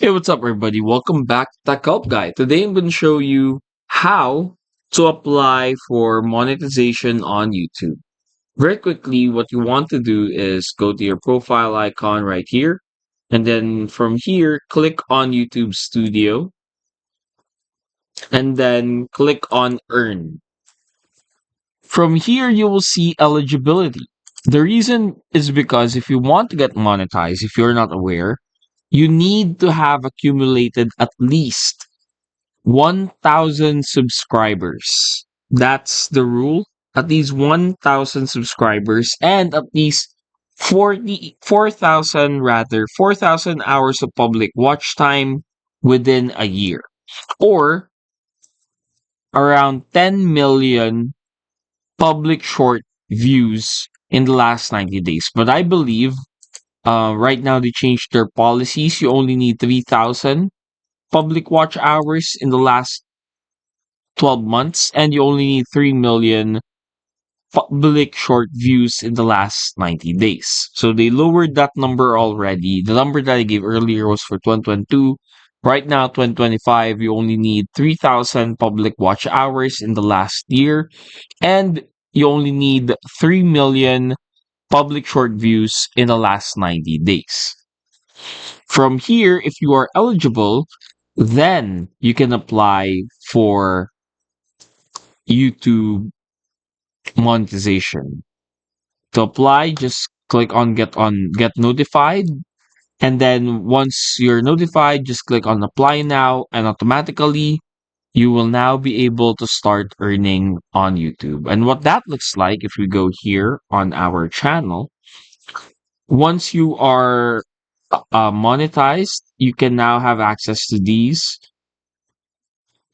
Hey, what's up, everybody? Welcome back to Tech Help Guy. Today, I'm going to show you how to apply for monetization on YouTube. Very quickly, what you want to do is go to your profile icon right here, and then from here, click on YouTube Studio, and then click on Earn. From here, you will see eligibility. The reason is because if you want to get monetized, if you're not aware, you need to have accumulated at least 1,000 subscribers. That's the rule. At least 1,000 subscribers and at least 4,000 rather, 4,000 hours of public watch time within a year. Or around 10 million public short views in the last 90 days. But I believe right now they changed their policies. You only need 3,000 public watch hours in the last 12 months, and you only need 3 million public short views in the last 90 days. So they lowered that number already. The number that I gave earlier was for 2022. Right now, 2025, you only need 3,000 public watch hours in the last year, and you only need 3 million public short views in the last 90 days. From here, if you are eligible, then you can apply for YouTube monetization. To apply, just click on get notified, and then once you're notified, just click on apply now, and automatically you will now be able to start earning on YouTube. And what that looks like, if we go here on our channel, once you are monetized, you can now have access to these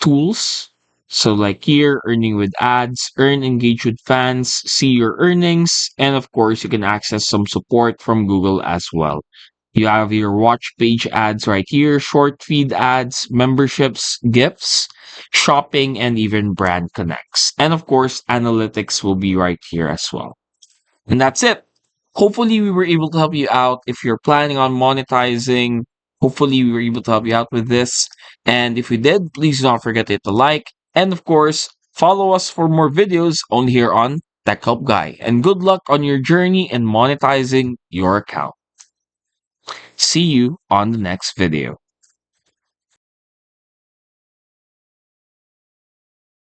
tools. So like here, earning with ads, earn, engage with fans, see your earnings, and of course, you can access some support from Google as well. You have your watch page ads right here, short feed ads, memberships, gifts, shopping, and even brand connects. And of course, analytics will be right here as well. And that's it. Hopefully, we were able to help you out. If you're planning on monetizing, hopefully, we were able to help you out with this. And if we did, please don't forget to hit the like. And of course, follow us for more videos only here on Tech Help Guy. And good luck on your journey in monetizing your account. See you on the next video.